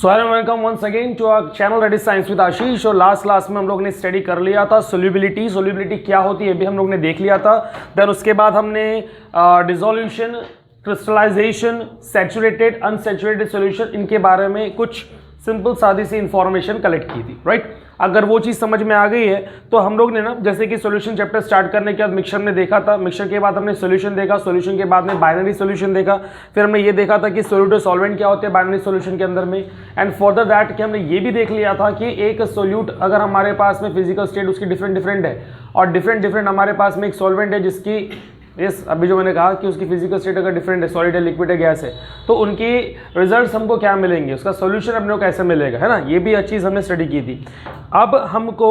So hello welcome once again to our channel that is science with Ashish. और last class में हम लोग ने स्टडी कर लिया था सोल्यूबिलिटी क्या होती है भी हम लोग ने देख लिया था। देन उसके बाद हमने dissolution, crystallization, saturated, unsaturated solution, इनके बारे में कुछ सिंपल सादी सी इंफॉर्मेशन कलेक्ट की थी, राइट। अगर वो चीज़ समझ में आ गई है तो हम लोग ने ना, जैसे कि सॉल्यूशन चैप्टर स्टार्ट करने के बाद मिक्सचर में देखा था, मिक्सचर के बाद हमने सॉल्यूशन देखा, सॉल्यूशन के बाद में बाइनरी सॉल्यूशन देखा, फिर हमने ये देखा था कि सोल्यूट और सॉल्वेंट क्या होते हैं बाइनरी सॉल्यूशन के अंदर में। एंड फर्दर दैट कि हमने ये भी देख लिया था कि एक सोल्यूट अगर हमारे पास में फिजिकल स्टेट उसकी डिफरेंट है और डिफरेंट हमारे पास में एक सॉल्वेंट है जिसकी अभी जो मैंने कहा कि उसकी फिजिकल स्टेट अगर डिफरेंट है, सॉलिड है, लिक्विड है, गैस है, तो उनकी रिजल्ट्स हमको क्या मिलेंगे, उसका सॉल्यूशन अपने को कैसे मिलेगा, है ना। ये भी अच्छी चीज़ हमने स्टडी की थी। अब हमको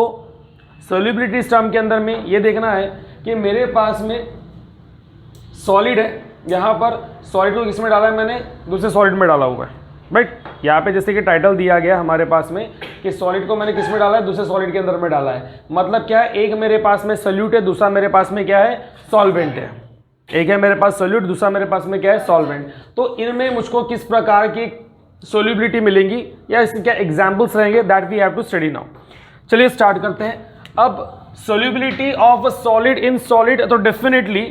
सोल्यूबिलिटी टर्म के अंदर में ये देखना है कि मेरे पास में सॉलिड है, यहाँ पर सॉलिड को किसमें डाला है मैंने, दूसरे सॉलिड में डाला हुआ है, राइट। यहाँ पे जैसे कि टाइटल दिया गया हमारे पास में कि सॉलिड को मैंने किसमें डाला है, दूसरे सॉलिड के अंदर में डाला है। मतलब क्या है, एक मेरे पास में सोल्यूट है, दूसरा मेरे पास में क्या है, सॉल्वेंट है। एक है मेरे पास सोल्यूट, दूसरा मेरे पास में क्या है, सॉल्वेंट। तो इनमें मुझको किस प्रकार की सोल्यूबिलिटी मिलेंगी या इसके क्या एग्जाम्पल्स रहेंगे, that we have to study now. चलिए स्टार्ट करते हैं। अब solubility of solid in solid, तो डेफिनेटली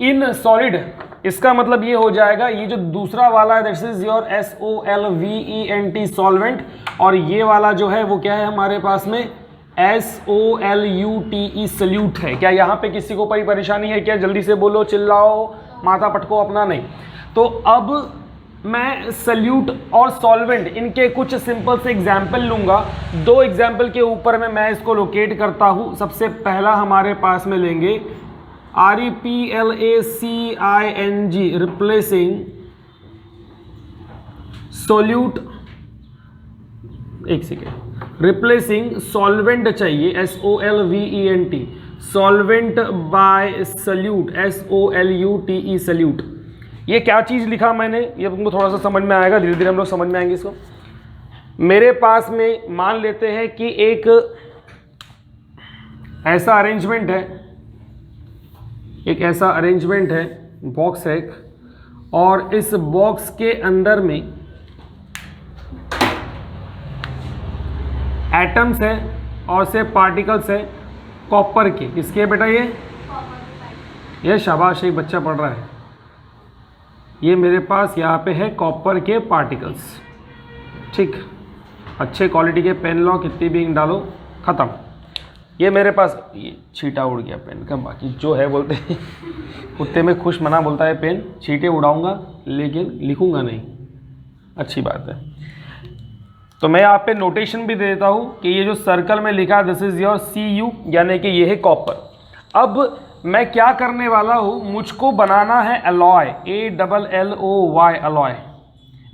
इन सॉलिड, इसका मतलब ये हो जाएगा, ये जो दूसरा वाला है this is your SOLVENT solvent, और ये वाला जो है वो क्या है हमारे पास में SOLUTE सल्यूट है। क्या यहाँ पे किसी को कोई परेशानी है क्या? जल्दी से बोलो, चिल्लाओ, माथा पटको अपना नहीं। तो अब मैं सल्यूट और सॉल्वेंट इनके कुछ सिंपल से एग्जाम्पल लूंगा। दो एग्जाम्पल के ऊपर में मैं इसको लोकेट करता हूँ। सबसे पहला हमारे पास में लेंगे REPLACING, रिप्लेसिंग सोल्यूट, एक सेकेंड, रिप्लेसिंग सॉल्वेंट चाहिए SOLVENT, solvent by solute SOLUTE solute. ये क्या चीज़ लिखा मैंने, ये तुमको थोड़ा सा समझ में आएगा, धीरे धीरे हम लोग समझ में आएंगे इसको। मेरे पास में मान लेते हैं कि एक ऐसा अरेंजमेंट है, एक ऐसा अरेंजमेंट है, बॉक्स है एक, और इस बॉक्स के अंदर में एटम्स है और से पार्टिकल्स है कॉपर के। किसके बेटा ये शाबाश, एक बच्चा पढ़ रहा है। ये मेरे पास यहाँ पे है कॉपर के पार्टिकल्स, ठीक। अच्छे क्वालिटी के पेन लो, कितनी भी इंक डालो, ख़त्म। ये मेरे पास, ये छींटा उड़ गया पेन का, बाकी जो है बोलते हैं कुत्ते में खुश मना बोलता है पेन, छींटे उड़ाऊंगा लेकिन लिखूंगा नहीं, अच्छी बात है। तो मैं यहाँ पे नोटेशन भी दे देता हूँ कि ये जो सर्कल में लिखा है दिस इज योर CU, यानी कि ये है कॉपर। अब मैं क्या करने वाला हूँ, मुझको बनाना है alloy, ALLOY alloy.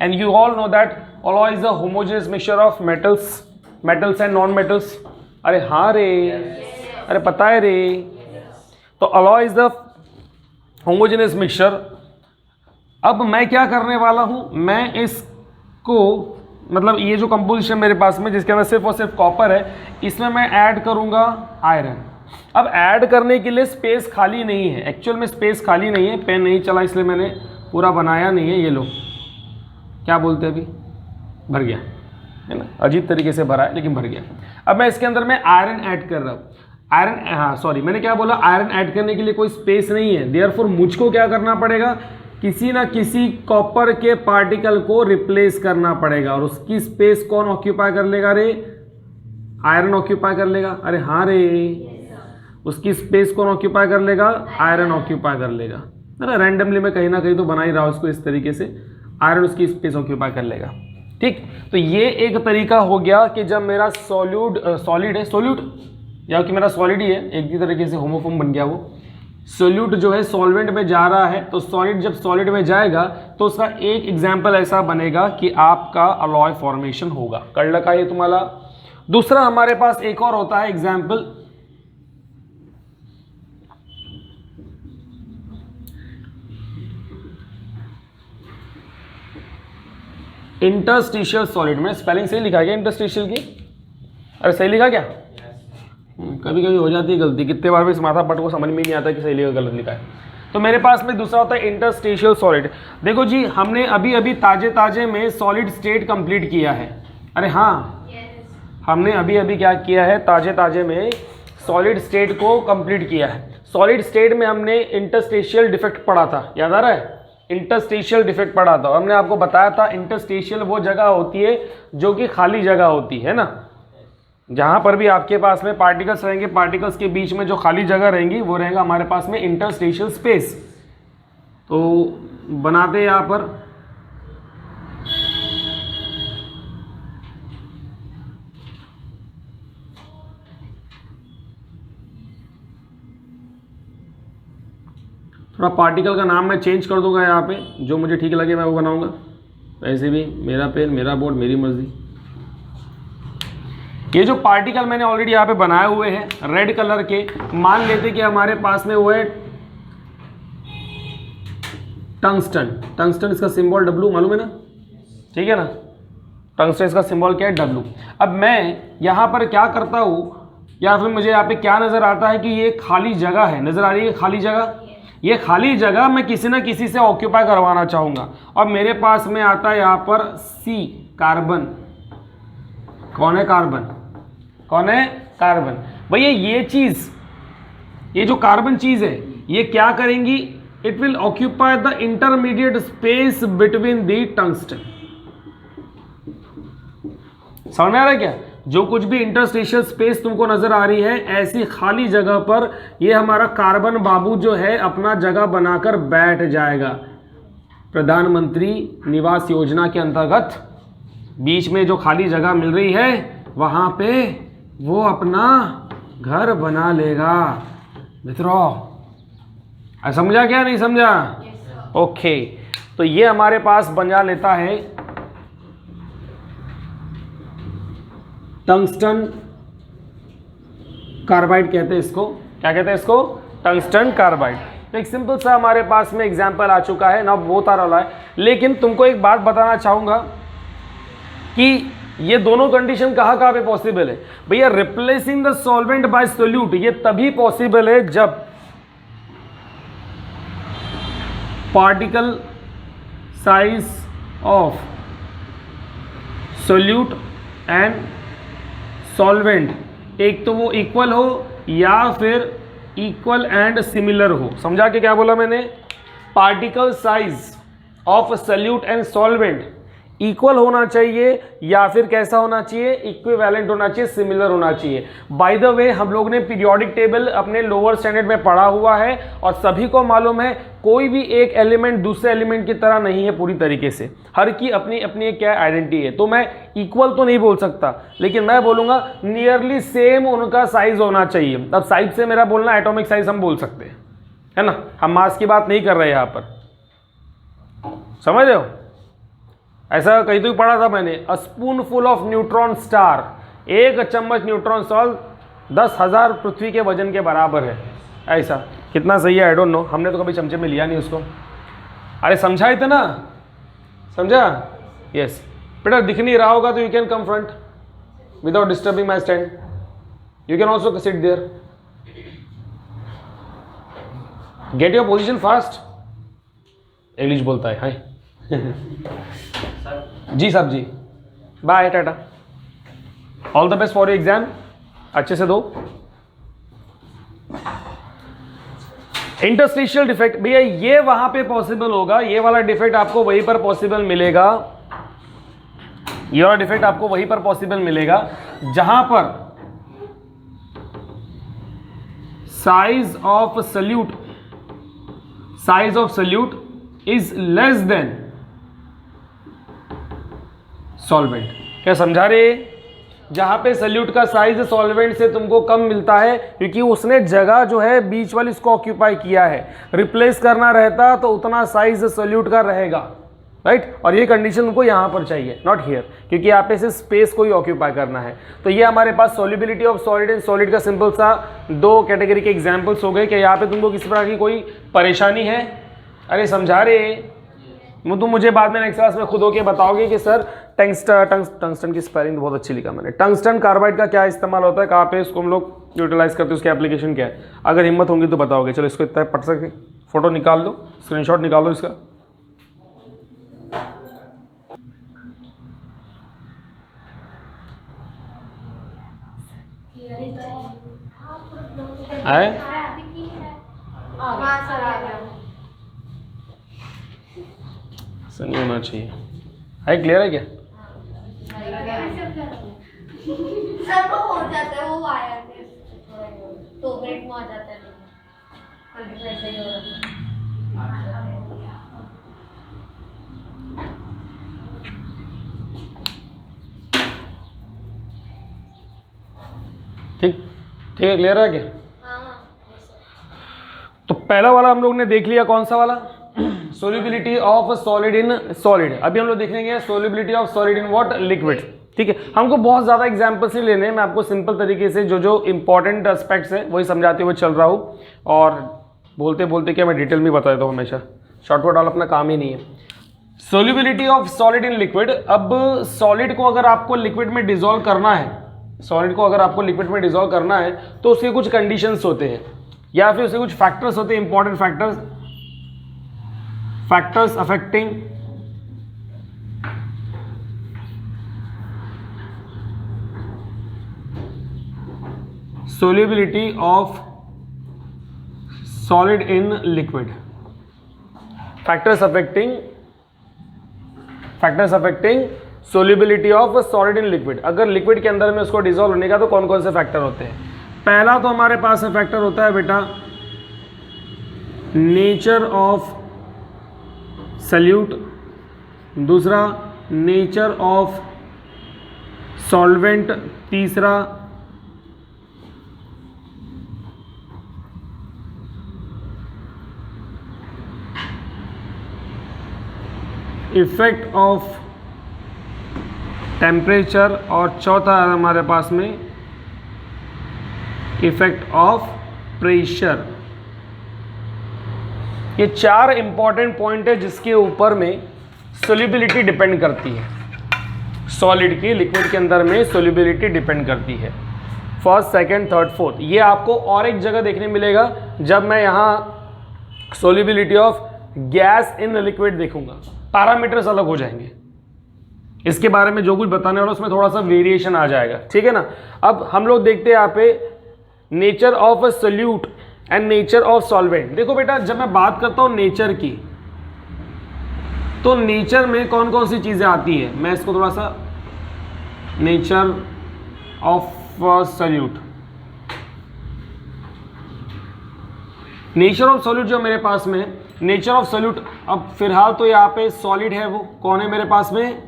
And you all know that alloy is a homogeneous mixture of metals and non metals. अरे हाँ रे, अरे पता है रे। तो alloy is the homogeneous mixture. अब मैं क्या करने वाला हूँ, मैं इसको, मतलब ये जो कंपोजिशन मेरे पास में जिसके अंदर सिर्फ और सिर्फ कॉपर है, इसमें मैं ऐड करूंगा आयरन। अब ऐड करने के लिए स्पेस खाली नहीं है, एक्चुअल में स्पेस खाली नहीं है, पेन नहीं चला इसलिए मैंने पूरा बनाया नहीं है। ये लो, क्या बोलते हैं, अभी भर गया है ना, अजीब तरीके से भरा है लेकिन भर गया। अब मैं इसके अंदर में आयरन ऐड कर रहा हूँ। आयरन, हाँ सॉरी मैंने क्या बोला, आयरन ऐड करने के लिए कोई स्पेस नहीं है, देयरफॉर मुझको क्या करना पड़ेगा, किसी ना किसी कॉपर के पार्टिकल को रिप्लेस करना पड़ेगा। और उसकी स्पेस कौन ऑक्यूपाई कर लेगा रे, आयरन ऑक्यूपाई कर लेगा। अरे हाँ रे, उसकी स्पेस कौन ऑक्यूपाई कर लेगा, आयरन ऑक्यूपाई कर लेगा, है ना। रैंडमली मैं कहीं ना कहीं तो बना ही रहा हूँ इसको इस तरीके से, आयरन उसकी स्पेस ऑक्यूपाई कर लेगा, ठीक। तो ये एक तरीका हो गया कि जब मेरा सॉलिड है, सोल्यूट या कि मेरा सॉलिड ही है, एक ही तरीके से होमोफॉर्म बन गया वो, सोल्यूट जो है सॉल्वेंट में जा रहा है, तो सॉलिड जब सॉलिड में जाएगा तो उसका एक एग्जाम्पल ऐसा बनेगा कि आपका अलॉय फॉर्मेशन होगा। कळलं का ये तुम्हाला? दूसरा हमारे पास एक और होता है एग्जाम्पल, इंटरस्टिशियल सॉलिड। में स्पेलिंग सही लिखा गया इंटरस्टिशियल की? अरे सही लिखा क्या? कभी कभी हो जाती है गलती, कितने बार भी इस माथा पट को समझ में नहीं आता कि सही लिखा गलत लिखा है। तो मेरे पास में दूसरा होता है इंटरस्टेशियल सॉलिड। देखो जी, हमने अभी अभी ताजे में सॉलिड स्टेट कंप्लीट किया है। अरे हाँ, हमने अभी अभी क्या किया है, ताजे में सॉलिड स्टेट को कंप्लीट किया है। सॉलिड स्टेट में हमने इंटरस्टेशियल डिफेक्ट पढ़ा था, याद आ रहा है? इंटरस्टेशियल डिफेक्ट पढ़ा था। हमने आपको बताया था इंटरस्टेशियल वो जगह होती है जो कि खाली जगह होती है ना, जहां पर भी आपके पास में पार्टिकल्स रहेंगे, पार्टिकल्स के बीच में जो खाली जगह रहेंगी वो रहेगा हमारे पास में इंटरस्टेशियल स्पेस। तो बनाते हैं यहाँ पर थोड़ा पार्टिकल का नाम मैं चेंज कर दूंगा यहाँ पे, जो मुझे ठीक लगे मैं वो बनाऊंगा। वैसे भी मेरा पेन, मेरा बोर्ड, मेरी मर्जी। ये जो पार्टिकल मैंने ऑलरेडी यहाँ पे बनाए हुए हैं रेड कलर के, मान लेते कि हमारे पास में वो है टंगस्टन। टंगस्टन इसका सिंबल W, मालूम है ना? ठीक है ना, टंगस्टन इसका सिंबल क्या है? W। अब मैं यहाँ पर क्या करता हूँ, या फिर मुझे यहाँ पे क्या नज़र आता है कि ये खाली जगह है, नज़र आ रही है खाली जगह। ये खाली जगह मैं किसी ना किसी से ऑक्यूपाई करवाना चाहूँगा, और मेरे पास में आता है यहाँ पर C, कार्बन। कौन है कार्बन? कौन है कार्बन? भैया ये चीज़, ये जो कार्बन चीज़ है, ये क्या करेंगी? It will occupy the intermediate space between the tungsten. समझ में आ रहा है क्या? जो कुछ भी इंटरस्टेशियल स्पेस तुमको नजर आ रही है, ऐसी खाली जगह पर ये हमारा कार्बन बाबू जो है अपना जगह बनाकर बैठ जाएगा। प्रधानमंत्री निवास योजना के अंतर्गत बीच में जो खाली जगह मिल रही है वहां पे वो अपना घर बना लेगा। मित्रों, समझा क्या? नहीं समझा? ओके, तो ये हमारे पास बना लेता है टंगस्टन कार्बाइड कहते हैं इसको। क्या कहते हैं इसको? Tungsten carbide. तो एक सिंपल सा हमारे पास में एग्जांपल आ चुका है ना, वो तारा वाला है। लेकिन तुमको एक बात बताना चाहूंगा कि ये दोनों कंडीशन कहाँ कहाँ पे पॉसिबल है। भैया replacing the solvent by solute ये तभी पॉसिबल है जब particle size of solute and solvent एक तो वो इक्वल हो या फिर इक्वल एंड सिमिलर हो। समझा के क्या बोला मैंने? Particle size of solute and solvent equal होना चाहिए या फिर कैसा होना चाहिए? इक्विवेलेंट होना चाहिए, सिमिलर होना चाहिए। बाय द वे, हम लोग ने पीरियोडिक टेबल अपने लोअर स्टैंडर्ड में पढ़ा हुआ है और सभी को मालूम है कोई भी एक एलिमेंट दूसरे एलिमेंट की तरह नहीं है पूरी तरीके से। हर की अपनी अपनी एक क्या आइडेंटिटी है। तो मैं इक्वल तो नहीं बोल सकता, लेकिन मैं बोलूंगा नियरली सेम उनका साइज होना चाहिए। अब साइज से मेरा बोलना एटॉमिक साइज हम बोल सकते हैं, है ना? हम मास की बात नहीं कर रहे यहां पर, समझ रहे हो? ऐसा कहीं तो पढ़ा था मैंने, a spoon full of neutron star, एक चम्मच न्यूट्रॉन सॉल्ट 10,000 पृथ्वी के वजन के बराबर है। ऐसा कितना सही है आई डोंट नो, हमने तो कभी चमचे में लिया नहीं उसको। अरे समझा ही था ना? समझा? यस बेटा, दिख नहीं रहा होगा तो you can come front without disturbing my stand. You can also sit there, get your position fast. English बोलता है हाय। जी साहब जी, bye, tata, all the best for your exam, अच्छे से दो। इंटरस्टिशियल डिफेक्ट भैया ये वहां पे पॉसिबल होगा, ये वाला डिफेक्ट आपको वहीं पर पॉसिबल मिलेगा, ये वाला डिफेक्ट आपको वहीं पर पॉसिबल मिलेगा जहां पर size of solute is less than solvent. क्या समझा रहे? जहां पे सोल्यूट का साइज सॉल्वेंट से तुमको कम मिलता है क्योंकि उसने जगह जो है बीच वाली इसको ऑक्यूपाई किया है। रिप्लेस करना रहता तो उतना साइज सोल्यूट का रहेगा, राइट? और ये कंडीशन तुमको यहां पर चाहिए, नॉट हियर, क्योंकि यहाँ पे से स्पेस को ही ऑक्यूपाई करना है। तो ये हमारे पास solubility of solid and solid का सिंपल सा दो कैटेगरी के एग्जाम्पल्स हो गए। कि यहाँ पे तुमको किसी प्रकार की कोई परेशानी है? अरे समझा रहे? तुम मुझे बाद में नेक्स्ट क्लास में खुद होके बताओगे कि सर टंगस्टन की स्पेलिंग बहुत अच्छी लिखा मैंने। टंगस्टन कार्बाइड का क्या इस्तेमाल होता है, कहाँ पे इसको हम लोग यूटिलाइज करते हैं, उसकी एप्लीकेशन क्या है? अगर हिम्मत होंगी तो बताओगे। चलो इसको इतना पढ़ सके फ़ोटो निकाल लो, स्क्रीनशॉट निकालो इसका। आए ऐसा नहीं होना चाहिए। है क्लियर है क्या? सब हो जाता है वो वायर में 2 मिनट में आ जाता है। ऐसे ही हो रहा है। ठीक ठीक है, क्लियर है क्या? हाँ। तो पहला वाला हम लोग ने देख लिया, कौन सा वाला? Solubility of solid in solid. अभी हम लोग देखेंगे solubility of solid in what? Liquid. ठीक है, हमको बहुत ज़्यादा एग्जाम्पल्स नहीं लेने, मैं आपको सिंपल तरीके से जो जो इंपॉर्टेंट एस्पेक्ट्स है वही समझाते हुए चल रहा हूँ, और बोलते बोलते क्या मैं डिटेल में बता देता हूँ हमेशा, शॉर्टकट वाला अपना काम ही नहीं है। Solubility of solid in liquid. अब सॉलिड को अगर आपको लिक्विड में डिजोल्व करना है, सॉलिड को अगर आपको लिक्विड में डिजोल्व करना है तो उसके कुछ कंडीशंस होते हैं या फिर उसके कुछ फैक्टर्स होते हैं, important factors affecting solubility of solid in liquid. Factors affecting solubility of solid in liquid. अगर लिक्विड के अंदर में उसको डिसॉल्व होने का तो कौन कौन से फैक्टर होते हैं? पहला तो हमारे पास फैक्टर होता है बेटा नेचर ऑफ सल्यूट, दूसरा नेचर ऑफ सॉल्वेंट, तीसरा इफेक्ट ऑफ टेम्परेचर, और चौथा है हमारे पास में इफेक्ट ऑफ प्रेशर। ये 4 इंपॉर्टेंट पॉइंट है जिसके ऊपर में सोल्युबिलिटी डिपेंड करती है, सॉलिड की लिक्विड के अंदर में सोल्युबिलिटी डिपेंड करती है। First, second, third, fourth. ये आपको और एक जगह देखने मिलेगा जब मैं यहाँ solubility of gas in liquid देखूंगा, पैरामीटर्स अलग हो जाएंगे, इसके बारे में जो कुछ बताने वाला उसमें थोड़ा सा वेरिएशन आ जाएगा, ठीक है ना। अब हम लोग देखते हैं यहाँ पे nature of a solute and nature of solvent. देखो बेटा, जब मैं बात करता हूँ नेचर की, तो नेचर में कौन कौन सी चीजें आती है, मैं इसको थोड़ा सा nature of solute, nature of solute जो मेरे पास में नेचर ऑफ सोल्यूट। अब फिलहाल तो यहाँ पे सॉलिड है, वो कौन है मेरे पास में?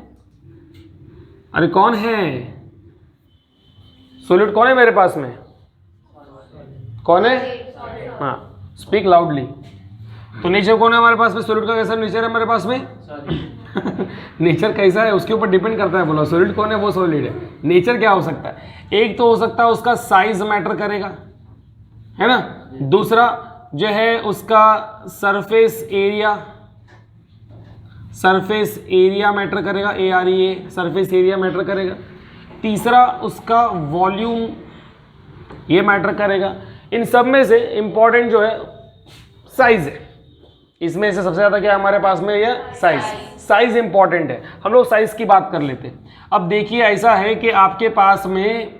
अरे कौन है सोल्यूट? कौन है मेरे पास में? कौन है? हाँ, स्पीक लाउडली। तो नेचर कौन है हमारे पास में? सोल्यूट का कैसा नेचर है मेरे पास में? नेचर कैसा है उसके ऊपर डिपेंड करता है, बोला सोल्यूट कौन है वो सॉलिड है। नेचर क्या हो सकता है? एक तो हो सकता है उसका साइज मैटर करेगा, है ना। दूसरा जो है उसका सरफेस एरिया मैटर करेगा, AREA, सरफेस एरिया मैटर करेगा। तीसरा उसका वॉल्यूम, ये मैटर करेगा। इन सब में से इंपॉर्टेंट जो है साइज है। इसमें से सबसे ज़्यादा क्या हमारे पास में? ये साइज इंपॉर्टेंट है। हम लोग साइज की बात कर लेते हैं। अब देखिए, ऐसा है कि आपके पास में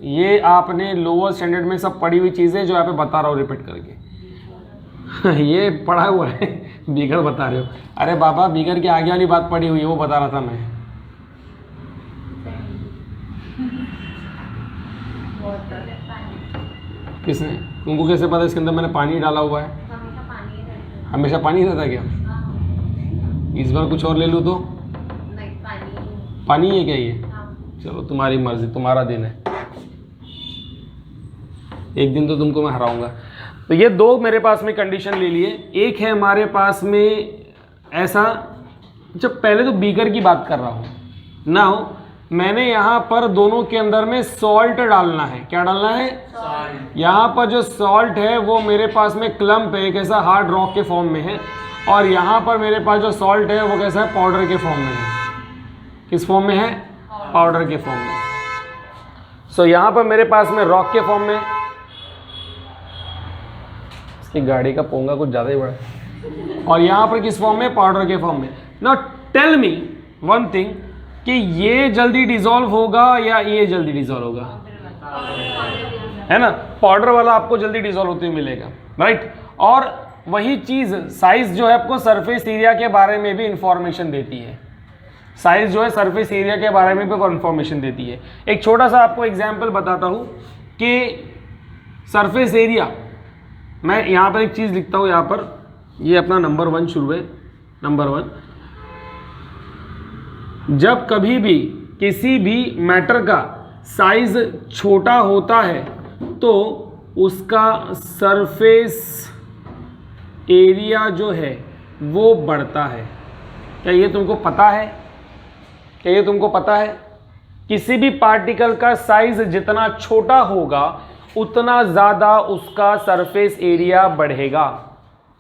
ये आपने लोअर स्टैंडर्ड में सब पढ़ी हुई चीज़ें जो यहाँ पे बता रहा हूँ रिपीट करके ये पढ़ा हुआ है, बिगर बता रहे हो। अरे बाबा, बिगर के आगे वाली बात पढ़ी हुई है, वो बता रहा था मैं। किसने? तुमको कैसे पता इसके अंदर मैंने पानी डाला हुआ है? हमेशा पानी रहता क्या? इस बार कुछ और ले लूँ तो? पानी है क्या ये? चलो तुम्हारी मर्जी, तुम्हारा दिन है, एक दिन तो तुमको मैं हराऊंगा। तो ये 2 मेरे पास में कंडीशन ले लिए। एक है हमारे पास में ऐसा, जब पहले तो बीकर की बात कर रहा हूँ ना, मैंने यहाँ पर दोनों के अंदर में सॉल्ट डालना है। क्या डालना है? यहाँ पर जो सॉल्ट है वो मेरे पास में क्लम्प है, कैसा हार्ड रॉक के फॉर्म में है, और यहाँ पर मेरे पास जो सॉल्ट है वो कैसा है? पाउडर के फॉर्म में है। किस फॉर्म में है? पाउडर के फॉर्म में। सो यहाँ पर मेरे पास में रॉक के फॉर्म में, ये गाड़ी का पोंगा कुछ ज़्यादा ही बड़ा है। और यहाँ पर किस फॉर्म में? पाउडर के फॉर्म में। Now tell me one thing कि ये जल्दी डिसॉल्व होगा या ये जल्दी डिसॉल्व होगा? है ना, पाउडर वाला आपको जल्दी डिसॉल्व होते हुए मिलेगा, राइट। और वही चीज़ साइज जो है आपको सरफेस एरिया के बारे में भी इंफॉर्मेशन देती है। साइज जो है सरफेस एरिया के बारे में भी इंफॉर्मेशन देती है। एक छोटा सा आपको एग्जांपल बताता हूँ कि सरफेस एरिया, मैं यहाँ पर एक चीज़ लिखता हूँ, यहाँ पर ये अपना नंबर 1 शुरू है। नंबर 1, जब कभी भी किसी भी मैटर का साइज छोटा होता है तो उसका सरफेस एरिया जो है वो बढ़ता है। क्या ये तुमको पता है? क्या ये तुमको पता है? किसी भी पार्टिकल का साइज जितना छोटा होगा उतना ज़्यादा उसका सरफेस एरिया बढ़ेगा।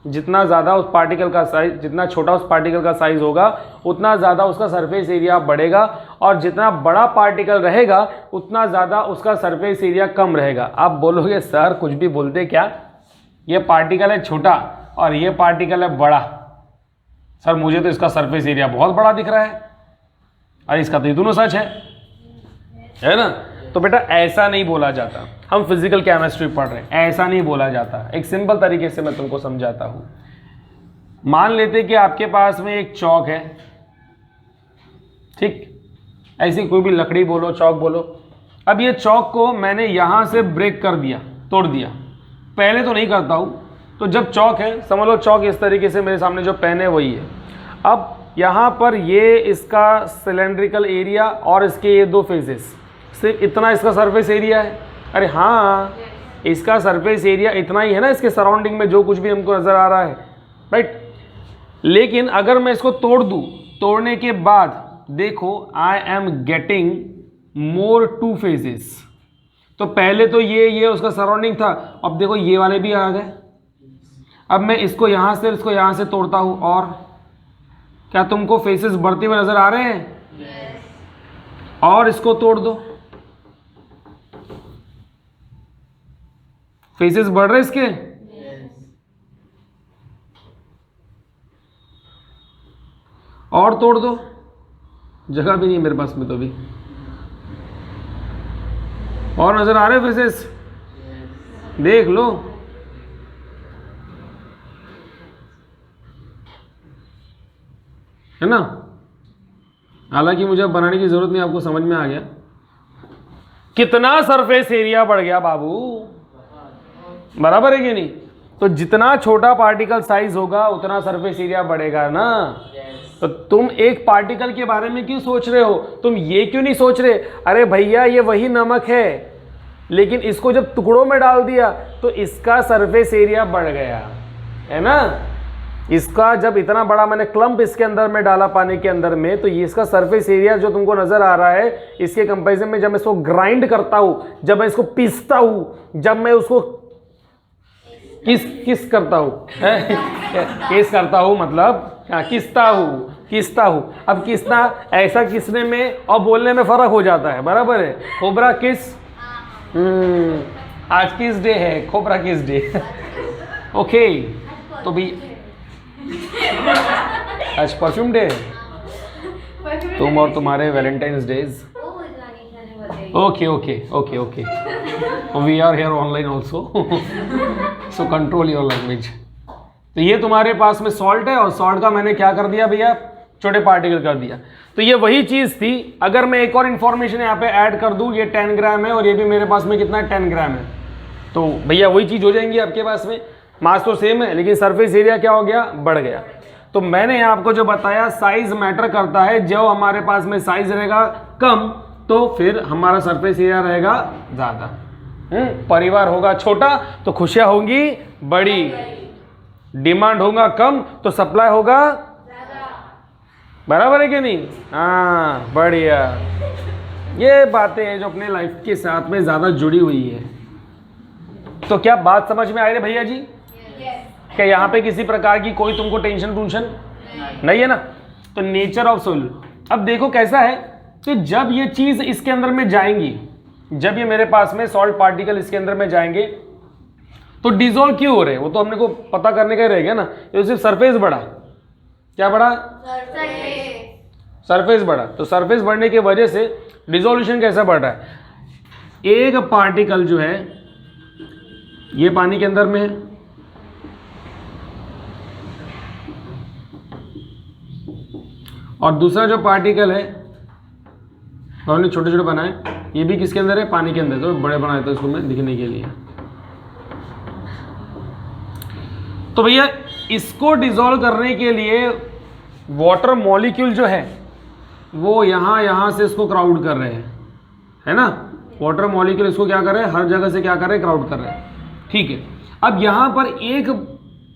जितना ज़्यादा उस पार्टिकल का साइज, जितना छोटा उस पार्टिकल का साइज होगा उतना ज़्यादा उसका सरफेस एरिया बढ़ेगा, और जितना बड़ा पार्टिकल रहेगा उतना ज़्यादा उसका सरफेस एरिया कम रहेगा। आप बोलोगे सर कुछ भी बोलते क्या, ये पार्टिकल है छोटा और ये पार्टिकल है बड़ा, सर मुझे तो इसका सरफेस एरिया बहुत बड़ा दिख रहा है। अरे इसका तो ये दोनों सच है ना। तो बेटा ऐसा नहीं बोला जाता, हम फिजिकल केमिस्ट्री पढ़ रहे हैं, ऐसा नहीं बोला जाता। एक सिंपल तरीके से मैं तुमको समझाता हूँ। मान लेते कि आपके पास में एक चौक है, ठीक, ऐसी कोई भी लकड़ी बोलो, चौक बोलो। अब ये चौक को मैंने यहाँ से ब्रेक कर दिया, तोड़ दिया। पहले तो नहीं करता हूँ, तो जब चौक है, समझ लो चौक इस तरीके से मेरे सामने जो पेन है वही है। अब यहाँ पर ये इसका सिलेंड्रिकल एरिया और इसके ये 2 फेसेस, सिर्फ इतना इसका सरफेस एरिया है। अरे हाँ, इसका सरफेस एरिया इतना ही है ना, इसके सराउंडिंग में जो कुछ भी हमको नज़र आ रहा है, राइट। लेकिन अगर मैं इसको तोड़ दूँ, तोड़ने के बाद देखो I am getting more 2 faces. तो पहले तो ये उसका सराउंडिंग था, अब देखो ये वाले भी आ गए। अब मैं इसको यहाँ से इसको यहाँ से तोड़ता हूँ, और क्या तुमको फेसेस बढ़ते हुए नज़र आ रहे हैं? yes. और इसको तोड़ दो, फेसेस बढ़ रहे इसके? yes. और तोड़ दो, जगह भी नहीं मेरे पास में तो भी। और नजर आ रहे फेसेस? yes. देख लो, है ना। हालांकि मुझे अब बनाने की जरूरत नहीं, आपको समझ में आ गया कितना सरफेस एरिया बढ़ गया बाबू, बराबर है कि नहीं। तो जितना छोटा पार्टिकल साइज होगा उतना सरफेस एरिया बढ़ेगा ना। तो तुम एक पार्टिकल के बारे में क्यों सोच रहे हो? तुम ये क्यों नहीं सोच रहे अरे भैया ये वही नमक है, लेकिन इसको जब टुकड़ों में डाल दिया तो इसका सरफेस एरिया बढ़ गया, है ना। इसका जब इतना बड़ा मैंने क्लम्प इसके अंदर में डाला पानी के अंदर में, तो ये इसका सरफेस एरिया जो तुमको नजर आ रहा है, इसके कंपैरिजन में जब मैं इसको ग्राइंड करता हूँ, जब मैं इसको पीसता हूँ, जब मैं उसको किस करता हूँ किस करता हूँ, मतलब किसता हूँ। अब किसना, ऐसा किसने में और बोलने में फर्क हो जाता है, बराबर है। खोबरा किस, आज किस डे है? खोबरा किस डे ओके। तो भी आज परफ्यूम डे है, तुम और तुम्हारे Valentine's days. Okay okay okay okay, we are here online also, so control your language. तो ये तुम्हारे पास में सॉल्ट है, और सॉल्ट का मैंने क्या कर दिया भैया, छोटे पार्टिकल कर दिया। तो ये वही चीज़ थी। अगर मैं एक और इन्फॉर्मेशन यहाँ पे ऐड कर दूँ, ये 10 ग्राम है और ये भी मेरे पास में कितना है, 10 ग्राम है, तो भैया वही चीज़ हो जाएंगी आपके पास में। मास तो सेम है, लेकिन सरफेस एरिया क्या हो गया, बढ़ गया। तो मैंने आपको जो बताया साइज मैटर करता है। जो हमारे पास में साइज रहेगा कम तो फिर हमारा सरफेस एरिया रहेगा ज़्यादा। परिवार होगा छोटा तो खुशियाँ होंगी बड़ी, डिमांड होगा कम तो सप्लाई होगा, बराबर है कि नहीं। हाँ बढ़िया, ये बातें हैं जो अपने लाइफ के साथ में ज़्यादा जुड़ी हुई है। तो क्या बात समझ में आ रही है भैया जी? क्या यहाँ पे किसी प्रकार की कोई तुमको टेंशन नहीं है ना। तो नेचर ऑफ सोल, अब देखो कैसा है कि जब ये चीज़ इसके अंदर में जाएंगी, जब ये मेरे पास में सॉल्ट पार्टिकल इसके अंदर में जाएंगे, तो डिजोल्व क्यों हो रहे हैं वो तो हमने को पता करने का ही रह गया ना। ये सिर्फ सरफेस बढ़ा, क्या बढ़ा, सरफेस बढ़ा। तो सरफेस बढ़ने की वजह से डिसोल्यूशन कैसा बढ़ रहा है, एक पार्टिकल जो है ये पानी के अंदर में है, और दूसरा जो पार्टिकल है हमने छोटे छोटे बनाए, ये भी किसके अंदर है, पानी के अंदर। तो बड़े बनाए थे उसको मैं दिखने के लिए। तो भैया इसको डिसॉल्व करने के लिए वाटर मॉलिक्यूल जो है वो यहाँ से इसको क्राउड कर रहे हैं, है ना। वाटर मॉलिक्यूल इसको क्या कर रहे हैं, हर जगह से क्या कर रहे हैं, क्राउड कर रहे हैं। ठीक है, अब यहाँ पर एक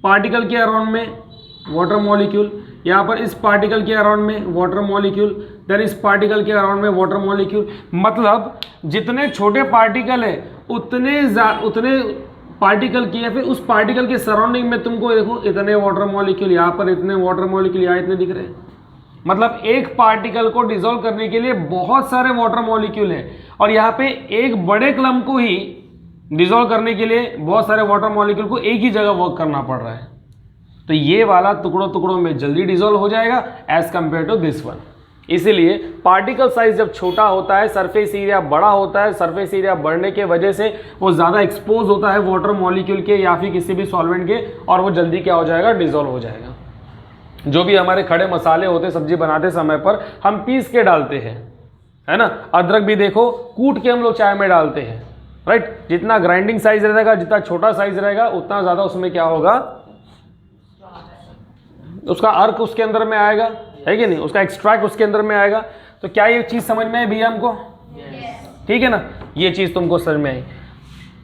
पार्टिकल के अराउंड में वाटर मॉलिक्यूल, यहाँ पर इस पार्टिकल के अराउंड में वाटर मॉलिक्यूल, देन इस पार्टिकल के अराउंड में वाटर मॉलिक्यूल। मतलब जितने छोटे पार्टिकल है उतने पार्टिकल की या फिर उस पार्टिकल के सराउंडिंग में तुमको देखो इतने वाटर मॉलिक्यूल, यहाँ पर इतने वाटर मॉलिक्यूल, यहाँ इतने दिख रहे हैं। मतलब एक पार्टिकल को डिसॉल्व करने के लिए बहुत सारे वाटर मॉलिक्यूल हैं, और यहाँ पे एक बड़े क्लम को ही डिसॉल्व करने के लिए बहुत सारे वाटर मॉलिक्यूल को एक ही जगह वर्क करना पड़ रहा है। तो ये वाला टुकड़ों टुकड़ों में जल्दी डिसॉल्व हो जाएगा as compared to this one. इसीलिए पार्टिकल साइज जब छोटा होता है, सरफेस एरिया बड़ा होता है, सरफेस एरिया बढ़ने के वजह से वो ज़्यादा एक्सपोज होता है वाटर मॉलिक्यूल के या फिर किसी भी सॉल्वेंट के, और वो जल्दी क्या हो जाएगा, डिसॉल्व हो जाएगा। जो भी हमारे खड़े मसाले होते सब्जी बनाते समय पर हम पीस के डालते हैं, है ना। अदरक भी देखो कूट के हम लोग चाय में डालते हैं, राइट। जितना ग्राइंडिंग साइज रहेगा, जितना छोटा साइज रहेगा, उतना ज़्यादा उसमें क्या होगा, उसका अर्क उसके अंदर में आएगा, है कि नहीं, उसका एक्सट्रैक्ट उसके अंदर में आएगा। तो क्या ये चीज़ समझ में आई भैया हमको, ठीक है ना। ये चीज़ तुमको समझ में आई।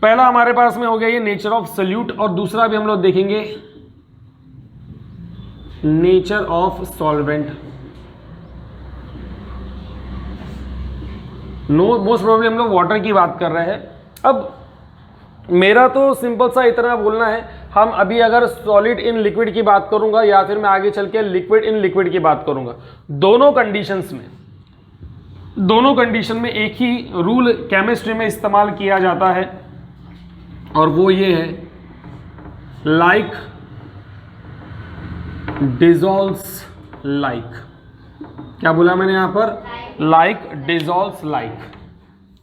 पहला हमारे पास में हो गया ये नेचर ऑफ सॉल्यूट, और दूसरा भी हम लोग देखेंगे nature of solvent. Most probably हम लोग वाटर की बात कर रहे हैं। अब मेरा तो सिंपल सा इतना बोलना है, हम अभी अगर सॉलिड इन लिक्विड की बात करूंगा या फिर मैं आगे चल के लिक्विड इन लिक्विड की बात करूंगा, दोनों कंडीशन में एक ही रूल केमिस्ट्री में इस्तेमाल किया जाता है, और वो ये है लाइक डिसॉल्व्स लाइक। क्या बोला मैंने यहां पर, लाइक डिसॉल्व्स लाइक।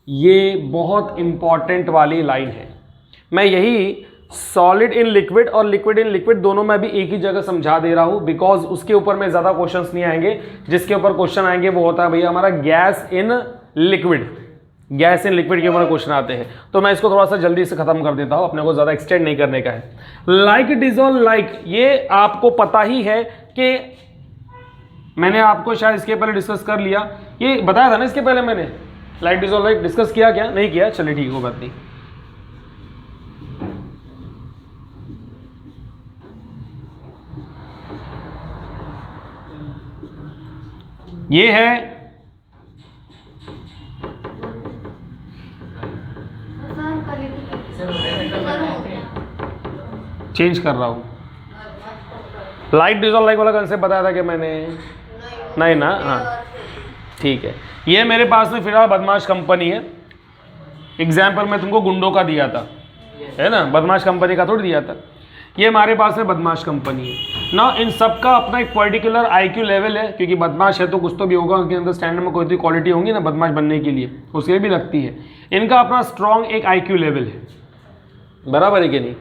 ये बहुत इंपॉर्टेंट वाली लाइन है। मैं यही सॉलिड इन लिक्विड और लिक्विड इन लिक्विड दोनों में भी एक ही जगह समझा दे रहा हूं, बिकॉज उसके ऊपर में ज्यादा क्वेश्चंस नहीं आएंगे। जिसके ऊपर क्वेश्चन आएंगे वो होता है भैया हमारा gas in liquid. Gas in liquid के ऊपर क्वेश्चन आते हैं, तो मैं इसको थोड़ा सा जल्दी से खत्म कर देता हूं, अपने को ज्यादा एक्सटेंड नहीं करने का है। लाइक डिसॉल्व लाइक, ये आपको पता ही है कि मैंने आपको शायद इसके पहले डिस्कस कर लिया, ये बताया था ना इसके पहले मैंने, लाइक डिसॉल्व लाइक डिस्कस किया, क्या नहीं किया, चलिए ठीक है, बात नहीं। ये है चेंज कर रहा हूं, लाइक डिसॉल्व लाइक वाला कंसेप्ट बताया था कि मैंने, नहीं ना, हाँ ठीक है। ये मेरे पास में फिलहाल बदमाश कंपनी है। एग्जाम्पल मैं तुमको गुंडों का दिया था, है ना, बदमाश कंपनी का थोड़ी दिया था। ये हमारे पास में बदमाश कंपनी है ना। इन सब का अपना एक पर्टिकुलर आईक्यू लेवल है, क्योंकि बदमाश है तो कुछ तो भी होगा, उनके अंदर स्टैंडर्ड में कोई तो क्वालिटी होंगी ना बदमाश बनने के लिए, उसके भी लगती है। इनका अपना स्ट्रॉन्ग एक आईक्यू लेवल है, बराबर है कि नहीं।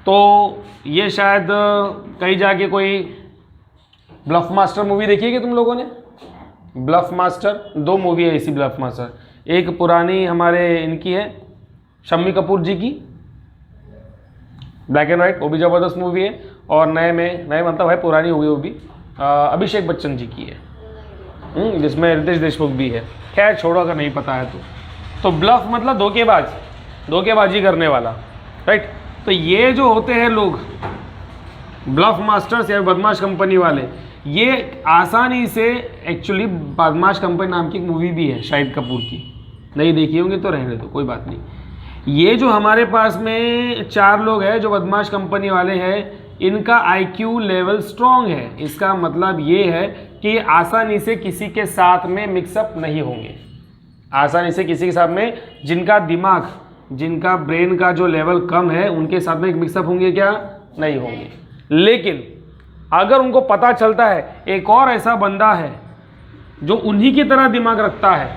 तो ये शायद कहीं जाके कोई ब्लफ मास्टर मूवी देखी है कि तुम लोगों ने, ब्लफ मास्टर, 2 मूवी है इसी ब्लफ मास्टर। एक पुरानी हमारे इनकी है शम्मी कपूर जी की, ब्लैक एंड वाइट, वो भी ज़बरदस्त मूवी है। और नए मतलब है, पुरानी हो गई वो भी, अभिषेक बच्चन जी की है, जिसमें रितेश देशमुख भी है। खैर छोड़ो अगर नहीं पता है तो ब्लफ मतलब धोखेबाजी करने वाला, राइट। तो ये जो होते हैं लोग ब्लफ मास्टर्स या बदमाश कंपनी वाले, ये आसानी से, एक्चुअली बदमाश कंपनी नाम की एक मूवी भी है शाहिद कपूर की, नहीं देखी होंगे तो रहने दो, कोई बात नहीं। ये जो हमारे पास में 4 लोग हैं जो बदमाश कंपनी वाले हैं, इनका आईक्यू लेवल स्ट्रॉन्ग है। इसका मतलब ये है कि आसानी से किसी के साथ में मिक्सअप नहीं होंगे, आसानी से किसी के साथ में, जिनका दिमाग जिनका ब्रेन का जो लेवल कम है उनके साथ में मिक्सअप होंगे क्या? नहीं होंगे। लेकिन अगर उनको पता चलता है एक और ऐसा बंदा है जो उन्हीं की तरह दिमाग रखता है,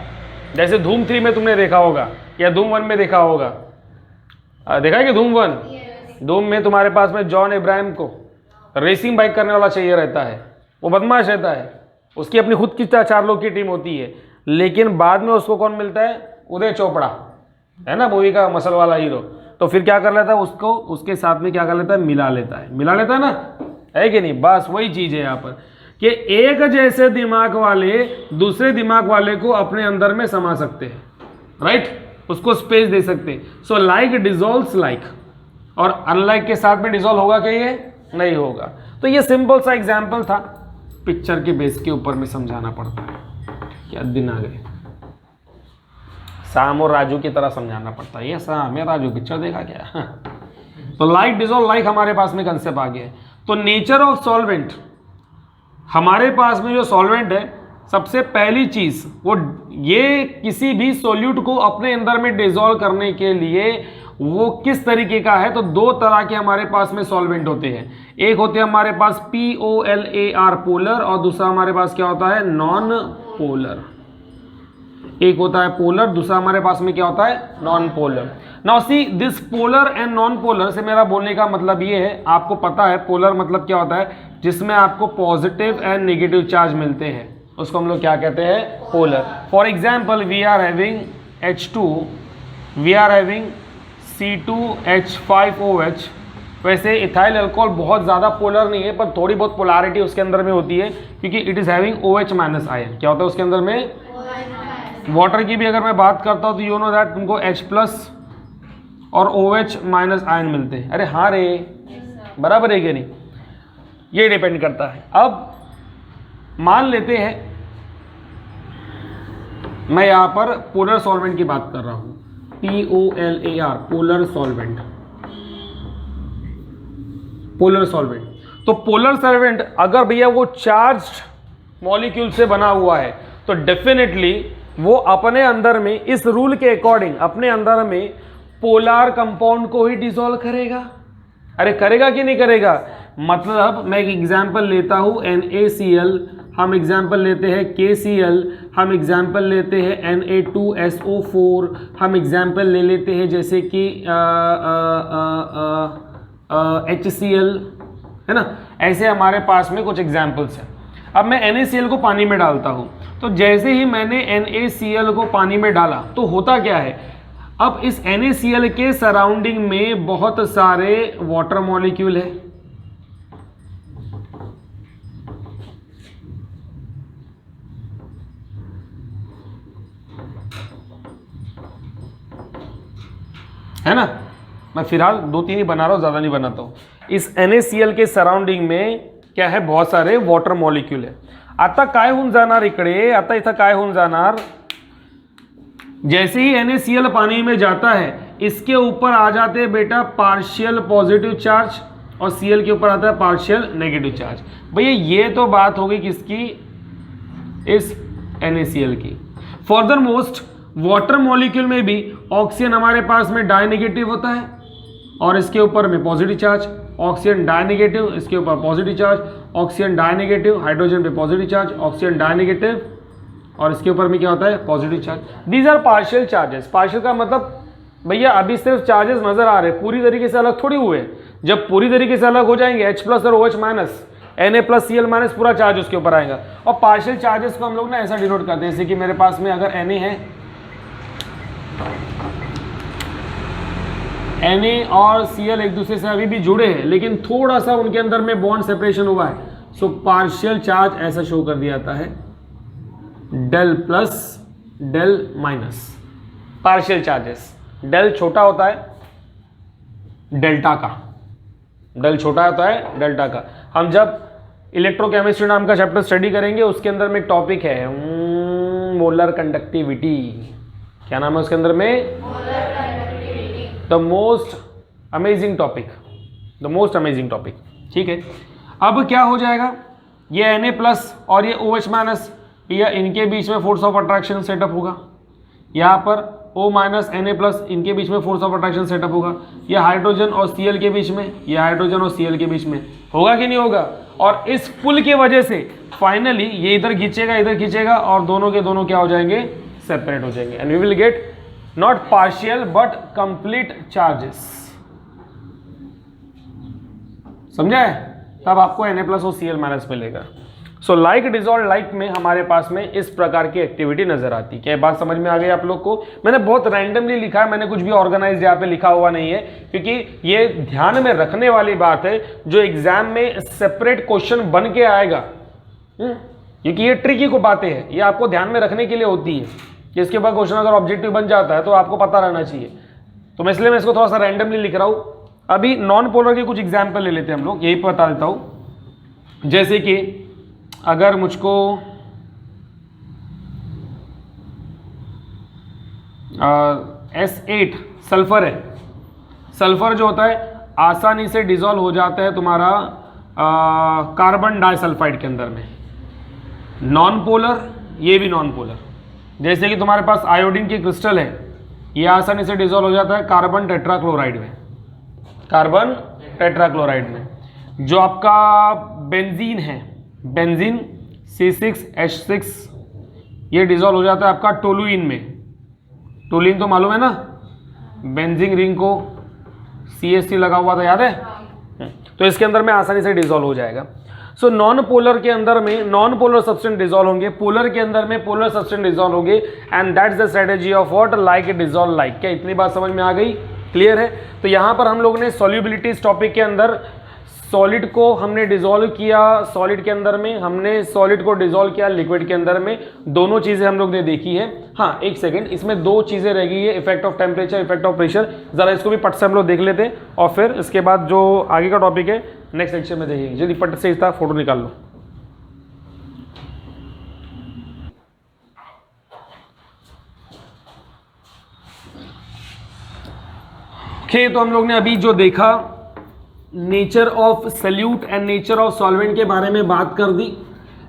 जैसे धूम 3 में तुमने देखा होगा या धूम 1 में देखा होगा, देखा है कि धूम 1? धूम में तुम्हारे पास में जॉन इब्राहिम को रेसिंग बाइक करने वाला चाहिए रहता है, वो बदमाश रहता है, उसकी अपनी खुद की 4 लोग की टीम होती है, लेकिन बाद में उसको कौन मिलता है? उदय चोपड़ा, है ना, मूवी का मसल वाला हीरो। तो फिर क्या कर लेता है? उसको उसके साथ में क्या कर लेता है? मिला लेता है ना, है कि नहीं? बस वही चीज़ है यहाँ पर कि एक जैसे दिमाग वाले दूसरे दिमाग वाले को अपने अंदर में समा सकते हैं, राइट, उसको स्पेस दे सकते हैं। सो लाइक डिजोल्व्स लाइक, और अनलाइक के साथ में डिजोल्व होगा क्या? ये नहीं होगा। तो ये सिंपल सा एग्जाम्पल था, पिक्चर के बेस के ऊपर में समझाना पड़ता है। क्या दिन आ गए, शाम और राजू की तरह समझाना पड़ता है। ये शाम है, राजू पिक्चर देखा क्या? तो लाइक डिजोल्व लाइक हमारे पास में कंसेप्ट आ गया है। तो नेचर ऑफ सॉल्वेंट, हमारे पास में जो सॉल्वेंट है, सबसे पहली चीज वो ये किसी भी सॉल्यूट को अपने अंदर में डिजोल्व करने के लिए वो किस तरीके का है। तो 2 तरह के हमारे पास में सॉल्वेंट होते हैं। एक होते हैं हमारे पास POLAR पोलर, और दूसरा हमारे पास क्या होता है? Non polar. एक होता है पोलर, दूसरा हमारे पास में क्या होता है? Non polar. Now see this polar and non polar से मेरा बोलने का मतलब ये है, आपको पता है पोलर मतलब क्या होता है? जिसमें आपको पॉजिटिव एंड नेगेटिव चार्ज मिलते हैं, उसको हम लोग क्या कहते हैं? Polar. For example we are having H2, we are having C2H5OH। वैसे इथाइल अल्कोहल बहुत ज़्यादा पोलर नहीं है, पर थोड़ी बहुत पोलैरिटी उसके अंदर में होती है, क्योंकि it is having OH- ion. क्या होता है उसके अंदर में? वाटर की भी अगर मैं बात करता हूँ तो यू नो दैट तुमको H+ और OH- आयन मिलते हैं। अरे हाँ रे, बराबर है कि नहीं? ये डिपेंड करता है। अब मान लेते हैं मैं यहाँ पर पोलर सॉल्वेंट की बात कर रहा हूँ, POLAR polar solvent, polar solvent. तो पोलर सॉल्वेंट अगर भैया वो चार्ज्ड मॉलिक्यूल से बना हुआ है तो डेफिनेटली वो अपने अंदर में इस रूल के अकॉर्डिंग अपने अंदर में पोलर कंपाउंड को ही डिसॉल्व करेगा। अरे करेगा कि नहीं करेगा? मतलब मैं एक एग्जांपल लेता हूं NaCl, हम एग्जांपल लेते हैं KCl, हम एग्जांपल लेते हैं Na2SO4, हम एग्जांपल ले लेते हैं जैसे कि HCl, है ना। ऐसे हमारे पास में कुछ एग्जांपल्स हैं। अब मैं NaCl को पानी में डालता हूं, तो जैसे ही मैंने NaCl को पानी में डाला तो होता क्या है? अब इस NaCl के सराउंडिंग में बहुत सारे वाटर मॉलिक्यूल है, है ना। मैं फिलहाल 2-3 ही बना रहा हूं, ज्यादा नहीं बनाता हूं। इस NaCl के सराउंडिंग में क्या है? बहुत सारे वाटर मॉलिक्यूल है। आता काय होऊन जाणार इकडे, आता इथं काय होऊन जाणार, जैसे ही NaCl पानी में जाता है इसके ऊपर आ जाते हैं बेटा पार्शियल पॉजिटिव चार्ज, और Cl के ऊपर आता है पार्शियल नेगेटिव चार्ज। भैया ये तो बात होगी किसकी? इस NaCl की। फर्दर मोस्ट वाटर मॉलिक्यूल में भी ऑक्सीजन हमारे पास में डाई नेगेटिव होता है और इसके ऊपर में positive charge, oxygen di negative, इसके ऊपर positive charge, oxygen di negative, hydrogen पे positive charge, oxygen di negative, और इसके ऊपर में क्या होता है? Positive charge. These are partial charges. Partial का मतलब भैया अभी सिर्फ चार्जेस नजर आ रहे हैं, पूरी तरीके से अलग थोड़ी हुए। जब पूरी तरीके से अलग हो जाएंगे H+ और OH-, Na+Cl- पूरा चार्ज उसके ऊपर आएगा। और पार्शियल चार्जेस को हम लोग ना ऐसा डिनोट करते हैं, जैसे कि मेरे पास में अगर Na है, Na और Cl एक दूसरे से अभी भी जुड़े हैं, लेकिन थोड़ा सा उनके अंदर में बॉन्ड सेपरेशन हुआ है, सो पार्शियल चार्ज ऐसा शो कर दिया जाता है del+, del-। Partial charges, del छोटा होता है डेल्टा का, डेल छोटा होता है डेल्टा का। हम जब इलेक्ट्रोकेमिस्ट्री नाम का चैप्टर स्टडी करेंगे उसके अंदर में एक टॉपिक है मोलर कंडक्टिविटी। क्या नाम है उसके अंदर में? The most amazing topic, the most amazing topic. ठीक है, अब क्या हो जाएगा? ये Na+ और ये OH-, या इनके बीच में फोर्स ऑफ अट्रैक्शन सेटअप होगा। यहाँ पर O माइनस Na+, इनके बीच में फोर्स ऑफ अट्रैक्शन सेटअप होगा। ये हाइड्रोजन और Cl के बीच में, ये हाइड्रोजन और Cl के बीच में होगा कि नहीं होगा। और इस पुल की वजह से फाइनली ये इधर खींचेगा और दोनों के दोनों क्या हो जाएंगे, सेपरेट हो जाएंगे, and we will get not partial but complete charges. समझा है? तब आपको Na+ और Cl- मिलेगा। सो लाइक डिजॉल्व लाइक में हमारे पास में इस प्रकार की एक्टिविटी नजर आती है। क्या बात समझ में आ गई आप लोग को? मैंने बहुत रैंडमली लिखा है, मैंने कुछ भी ऑर्गेनाइज यहाँ पे लिखा हुआ नहीं है, क्योंकि ये ध्यान में रखने वाली बात है जो एग्जाम में सेपरेट क्वेश्चन बन के आएगा। क्योंकि ये ट्रिकी को बातें हैं, ये आपको ध्यान में रखने के लिए होती है कि इसके बाद क्वेश्चन अगर ऑब्जेक्टिव बन जाता है तो आपको पता रहना चाहिए। तो मैं इसलिए मैं इसको थोड़ा सा रैंडमली लिख रहा हूँ। अभी नॉन पोलर के कुछ एग्जाम्पल ले लेते हैं हम लोग, यही बता देता हूँ। जैसे कि अगर मुझको S8 सल्फर है, सल्फर जो होता है आसानी से डिसॉल्व हो जाता है तुम्हारा कार्बन डाइसल्फाइड के अंदर में। नॉन पोलर, ये भी नॉन पोलर। जैसे कि तुम्हारे पास आयोडीन की क्रिस्टल है, ये आसानी से डिसॉल्व हो जाता है कार्बन टेट्राक्लोराइड में, कार्बन टेट्राक्लोराइड में। जो आपका बेंजीन है, बेंजीन C6H6, ये डिसॉल्व हो जाता है आपका टोलुइन में। टोलुइन तो मालूम है ना, बेंजीन रिंग को CH3 लगा हुआ था, याद है? तो इसके अंदर में आसानी से डिसॉल्व हो जाएगा। सो नॉन पोलर के अंदर में नॉन पोलर सब्सटेंस डिसॉल्व होंगे, पोलर के अंदर में पोलर सब्सटेंस डिसॉल्व होंगे, and that's the strategy of what, like dissolve like. क्या इतनी बात समझ में आ गई? क्लियर है? तो यहाँ पर हम लोग ने सॉल्युबिलिटी टॉपिक के अंदर सॉलिड को हमने डिसॉल्व किया, सॉलिड के अंदर में हमने सॉलिड को डिसॉल्व किया लिक्विड के अंदर में, दोनों चीजें हम लोग ने देखी है। हाँ एक सेकेंड, इसमें दो चीजें रह गई है, effect of temperature, effect of pressure. जरा इसको भी पट से हम लोग देख लेते हैं और फिर इसके बाद जो आगे का टॉपिक है नेक्स्ट लेक्चर में देखेंगे। जल्दी पट से इसका फोटो निकाल लो। ओके, तो हम लोग ने अभी जो देखा nature of solute and nature of solvent के बारे में बात कर दी।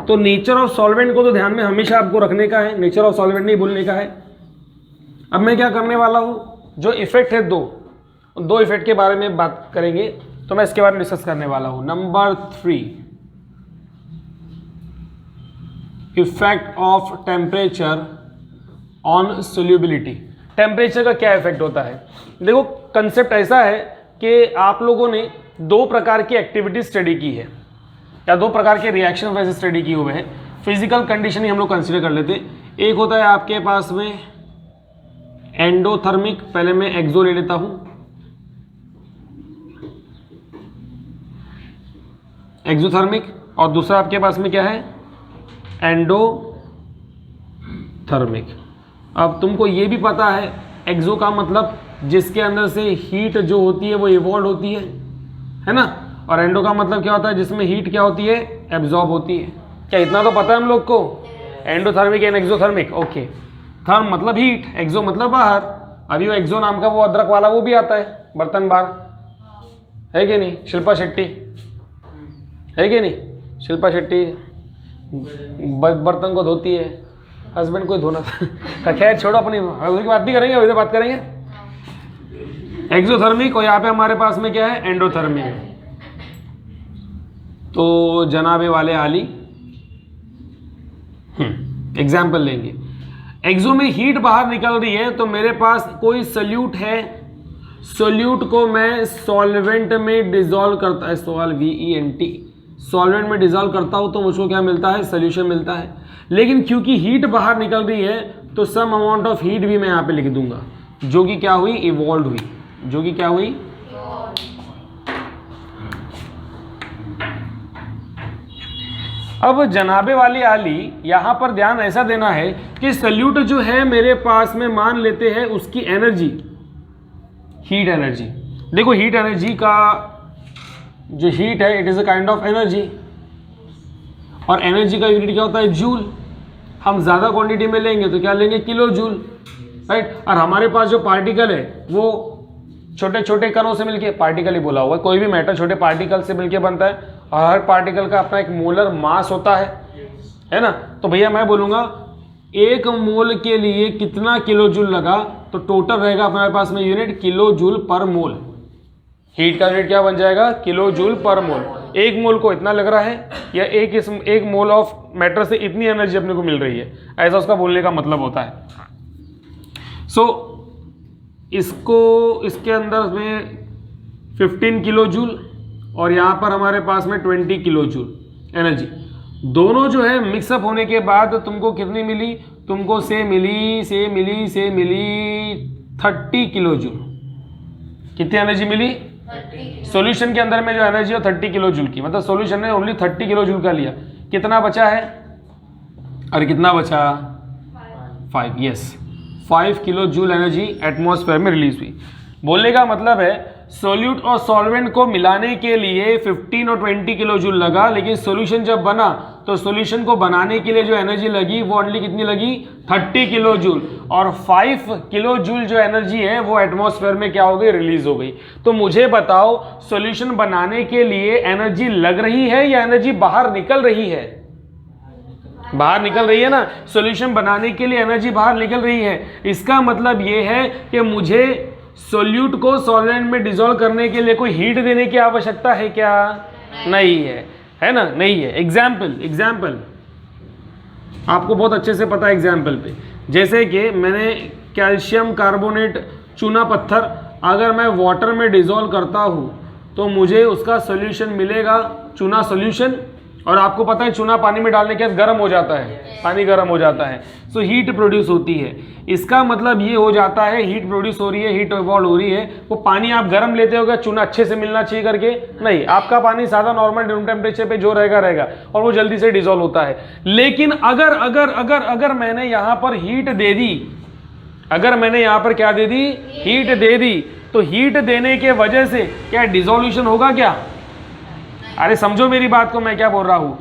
तो नेचर ऑफ सॉल्वेंट को तो ध्यान में हमेशा आपको रखने का है, नेचर ऑफ सॉल्वेंट नहीं भूलने का है। अब मैं क्या करने वाला हूँ, जो इफेक्ट है दो इफेक्ट के बारे में बात करेंगे, तो मैं इसके बारे में डिस्कस करने वाला हूँ। Number 3, effect of temperature on solubility. Temperature का क्या इफेक्ट होता है? देखो कंसेप्ट ऐसा है कि आप लोगों ने दो प्रकार की एक्टिविटी स्टडी की है, या दो प्रकार के रिएक्शन वैसे स्टडी किए हुए हैं। फिजिकल कंडीशन ही हम लोग कंसीडर कर लेते हैं। एक होता है आपके पास में एंडोथर्मिक, पहले मैं एक्सो ले लेता हूं, एक्सोथर्मिक, और दूसरा आपके पास में क्या है, एंडोथर्मिक। अब तुमको ये भी पता है एक्सो का मतलब जिसके अंदर से हीट जो होती है वो इवॉल्व होती है ना, और एंडो का मतलब क्या होता है जिसमें हीट क्या होती है, एब्जॉर्ब होती है। क्या इतना तो पता है हम लोग को? Endothermic and exothermic. Okay, therm मतलब हीट, एक्सो मतलब बाहर। अभी वो एक्सो नाम का वो अदरक वाला वो भी आता है, बर्तन बार, है कि नहीं? शिल्पा शेट्टी है कि नहीं? शिल्पा शेट्टी बर्तन को धोती है, हस्बैंड को धोना था। खैर छोड़ो, अपनी उसकी बात नहीं करेंगे, वैसे बात करेंगे एक्सोथर्मिक, और यहाँ पे हमारे पास में क्या है, एंडोथर्मिक। तो जनाबे वाले आली एग्जाम्पल लेंगे। एक्सो में हीट बाहर निकल रही है, तो मेरे पास कोई सोल्यूट है, सोल्यूट को मैं सॉल्वेंट में डिसॉल्व करता है, VENT, सॉल्वेंट में डिसॉल्व करता हूँ तो मुझको क्या मिलता है, सोल्यूशन मिलता है। लेकिन क्योंकि हीट बाहर निकल रही है तो सम अमाउंट ऑफ हीट भी मैं यहाँ पे लिख दूंगा, जो कि क्या हुई, इवॉल्व हुई, जो कि क्या हुई। अब जनाबे वाली आली, यहाँ पर ध्यान ऐसा देना है कि सल्यूट जो है मेरे पास में, मान लेते हैं उसकी एनर्जी, हीट एनर्जी। देखो हीट एनर्जी का जो हीट है it is a kind of energy, और एनर्जी का यूनिट क्या होता है, जूल। हम ज़्यादा क्वांटिटी में लेंगे तो क्या लेंगे, किलो जूल, राइट। और हमारे पास जो पार्टिकल है वो छोटे छोटे कणों से मिलके, पार्टिकल ही बोला हुआ है, कोई भी मैटर छोटे पार्टिकल से मिलके बनता है, और हर पार्टिकल का अपना एक मोलर मास होता है ना। तो भैया मैं बोलूँगा 1 मोल के लिए कितना किलो जूल लगा, तो टोटल रहेगा हमारे पास में यूनिट किलो जूल पर मोल। हीट का यूनिट क्या बन जाएगा, किलो जूल पर मोल। 1 मोल को इतना लग रहा है, या एक मोल ऑफ मैटर से इतनी एनर्जी अपने को मिल रही है, ऐसा उसका बोलने का मतलब होता है। सो इसके अंदर में 15 किलो जूल और यहाँ पर हमारे पास में 20 किलो जूल एनर्जी, दोनों जो है मिक्सअप होने के बाद तुमको कितनी मिली, तुमको से मिली 30 किलो जूल। कितनी एनर्जी मिली, सॉल्यूशन के अंदर में जो एनर्जी है 30 किलो जूल की, मतलब सॉल्यूशन ने ओनली 30 किलो जूल का लिया। कितना बचा है, अरे कितना बचा, 5, yes 5 kilo joule energy atmosphere में रिलीज हुई। बोलने का मतलब है सोल्यूट और सॉल्वेंट को मिलाने के लिए 15 और 20 किलो जूल लगा, लेकिन सॉल्यूशन जब बना तो सॉल्यूशन को बनाने के लिए जो एनर्जी लगी वो ओनली कितनी लगी, 30 किलो जूल, और 5 किलो जूल जो एनर्जी है वो एटमॉस्फेयर में क्या हो गई, रिलीज हो गई। तो मुझे बताओ सॉल्यूशन बनाने के लिए एनर्जी लग रही है या एनर्जी बाहर निकल रही है, बाहर निकल रही है ना, सॉल्यूशन बनाने के लिए एनर्जी बाहर निकल रही है। इसका मतलब ये है कि मुझे सोल्यूट को सॉल्वेंट में डिसॉल्व करने के लिए कोई हीट देने की आवश्यकता है क्या, नहीं है ना, नहीं है। एग्जाम्पल आपको बहुत अच्छे से पता है एग्जाम्पल पे, जैसे कि मैंने कैल्शियम कार्बोनेट चूना पत्थर अगर मैं वाटर में डिसॉल्व करता हूँ तो मुझे उसका सॉल्यूशन मिलेगा, चूना सॉल्यूशन, और आपको पता है चूना पानी में डालने के बाद गर्म हो जाता है, पानी गर्म हो जाता है, सो हीट प्रोड्यूस होती है। इसका मतलब ये हो जाता है हीट प्रोड्यूस हो रही है, हीट इवॉल्व हो रही है। वो पानी आप गर्म लेते हो क्या चूना अच्छे से मिलना चाहिए करके, नहीं, आपका पानी सादा नॉर्मल रूम टेम्परेचर पे जो रहेगा और वो जल्दी से डिसॉल्व होता है। लेकिन अगर अगर अगर अगर मैंने यहाँ पर हीट दे दी, अगर मैंने यहाँ पर क्या दे दी, हीट दे दी, तो हीट देने के वजह से क्या डिसोल्यूशन होगा क्या, अरे समझो मेरी बात को, मैं क्या बोल रहा हूं,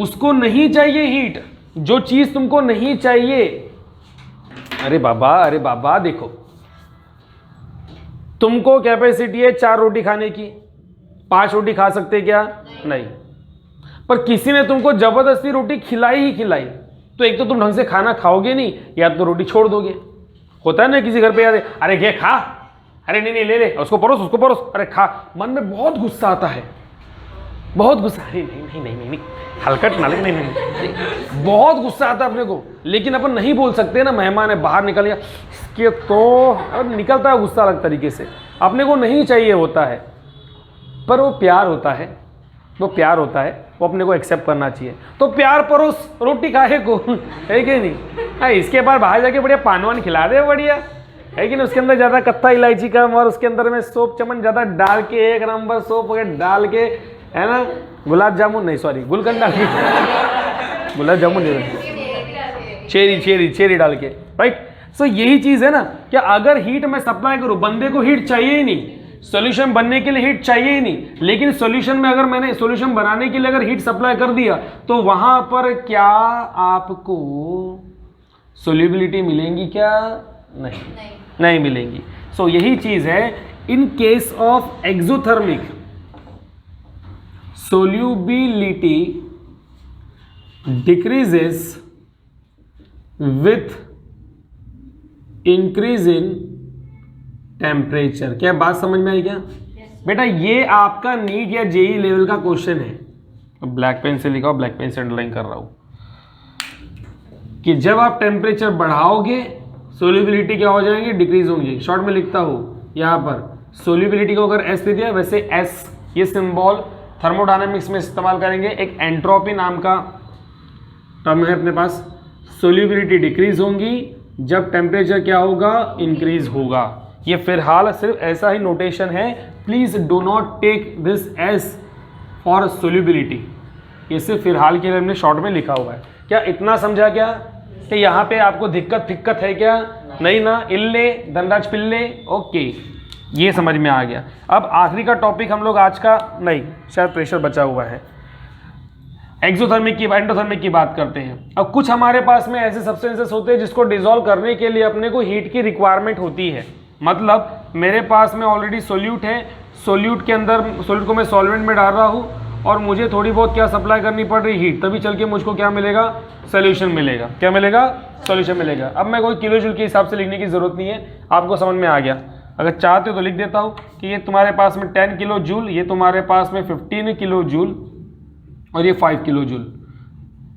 उसको नहीं चाहिए हीट, जो चीज तुमको नहीं चाहिए। अरे बाबा देखो, तुमको कैपेसिटी है 4 रोटी खाने की, 5 रोटी खा सकते क्या, नहीं, पर किसी ने तुमको जबरदस्ती रोटी खिलाई ही खिलाई, तो एक तो तुम ढंग से खाना खाओगे नहीं, या तो रोटी छोड़ दोगे। होता है ना किसी घर पे, याद है, अरे क्या खा, अरे नहीं ले उसको परोस, अरे खा, मन में बहुत गुस्सा आता है, बहुत गुस्सा, अरे नहीं हलकट नालक, नहीं बहुत गुस्सा आता है अपने को, लेकिन अपन नहीं बोल सकते ना, मेहमान है बाहर निकल गया इसके, तो निकलता है गुस्सा अलग तरीके से, अपने को नहीं चाहिए होता है, पर वो प्यार होता है, वो अपने को एक्सेप्ट करना चाहिए। तो प्यार परोस, रोटी खाए को, है कि नहीं, हाँ, इसके बाद बाहर जाके बढ़िया पान वान खिला दे बढ़िया, है कि नहीं, उसके अंदर ज़्यादा कत्था इलायची कम और उसके अंदर में सोप चमन ज़्यादा डाल के, 1 नंबर सोप डाल के, है ना, गुलाब जामुन नहीं, सॉरी गुलकंद डाल के, गुलाब जामुन नहीं, चेरी डाल के, राइट। सो यही चीज़ है ना, कि अगर हीट मैं सप्लाई करूँ, बंदे को हीट चाहिए ही नहीं, सॉल्यूशन बनने के लिए हीट चाहिए ही नहीं, लेकिन सॉल्यूशन में अगर मैंने सॉल्यूशन बनाने के लिए अगर हीट सप्लाई कर दिया, तो वहां पर क्या आपको सोल्यूबिलिटी मिलेंगी क्या, नहीं मिलेंगी। सो यही चीज है, इन case of exothermic solubility decreases with increase in temperature। क्या बात समझ में आई क्या, बेटा ये आपका नीट या जेई लेवल का क्वेश्चन है। ब्लैक पेन से लिखा, ब्लैक पेन से अंडरलाइन कर रहा हूं, कि जब आप टेम्परेचर बढ़ाओगे सोल्यूबिलिटी क्या हो जाएंगे, डिक्रीज होंगी। शॉर्ट में लिखता हूं यहां पर, सोल्यूबिलिटी को अगर एस दे दिया, वैसे एस ये सिंबल थर्मोडायनेमिक्स में इस्तेमाल करेंगे, एक एंट्रोपी नाम का टर्म है अपने पास। सोल्यूबिलिटी डिक्रीज होंगी जब टेम्परेचर क्या होगा, इंक्रीज होगा। ये फिलहाल सिर्फ ऐसा ही नोटेशन है, please do not take this as for solubility, ये सिर्फ फिलहाल के लिए हमने शॉर्ट में लिखा हुआ है। क्या इतना समझा क्या, कि यहाँ पे आपको दिक्कत है क्या, नहीं ना, इल्ले धनराज पिल्ले, ओके, ये समझ में आ गया। अब आखिरी का टॉपिक हम लोग आज का, नहीं शायद प्रेशर बचा हुआ है, एक्सोथर्मिक की, एंडोथर्मिक की बात करते हैं। अब कुछ हमारे पास में ऐसे सब्सटेंसेस होते हैं जिसको डिसॉल्व करने के लिए अपने को हीट की रिक्वायरमेंट होती है। मतलब मेरे पास में ऑलरेडी सोल्यूट है, सोल्यूट के अंदर, सोल्यूट को मैं सॉल्वेंट में डाल रहा हूँ और मुझे थोड़ी बहुत क्या सप्लाई करनी पड़ रही, हीट, तभी चल के मुझको क्या मिलेगा, सोल्यूशन मिलेगा। क्या मिलेगा, सोल्यूशन मिलेगा। अब मैं कोई किलो जूल के हिसाब से लिखने की ज़रूरत नहीं है, आपको समझ में आ गया। अगर चाहते हो तो लिख देता हूँ कि ये तुम्हारे पास में 10 किलो जूल, ये तुम्हारे पास में 15 किलो जूल और ये 5 किलो जूल।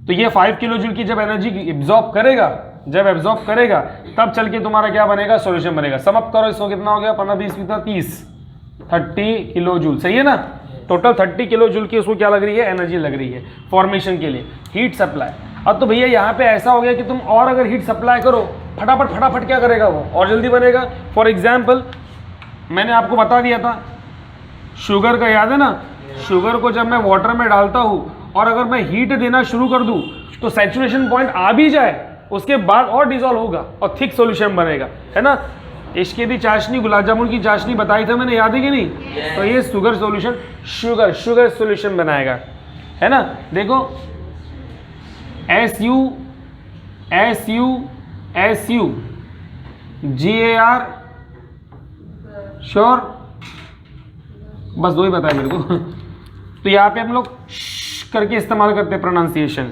तो ये 5 किलो जूल की जब एनर्जी एब्जॉर्ब करेगा, जब एब्जॉर्ब करेगा तब चल के तुम्हारा क्या बनेगा, सॉल्यूशन बनेगा। सम अप करो, इसको कितना हो गया, 15 20 कितना 30 किलो जूल, सही है ना। टोटल 30 किलो जूल की उसको क्या लग रही है, एनर्जी लग रही है फॉर्मेशन के लिए, हीट सप्लाई। अब तो भैया यहाँ पे ऐसा हो गया कि तुम और अगर हीट सप्लाई करो फटाफट फटाफट क्या करेगा वो, और जल्दी बनेगा। फॉर एग्जाम्पल मैंने आपको बता दिया था शुगर का, याद है ना, शुगर को जब मैं वाटर में डालता हूँ और अगर मैं हीट देना शुरू कर दूँ तो सैचुरेशन पॉइंट आ भी जाए, उसके बाद और डिजोल्व होगा और थिक सॉल्यूशन बनेगा, है ना। इसके भी चाशनी, गुलाब जामुन की चाशनी बताई था मैंने, याद है कि नहीं। तो ये शुगर सॉल्यूशन, शुगर सॉल्यूशन बनाएगा, है ना। देखो SU GAR, श्योर, बस दो ही बताया मेरे को। तो यहाँ पे हम लोग करके इस्तेमाल करते हैं pronunciation.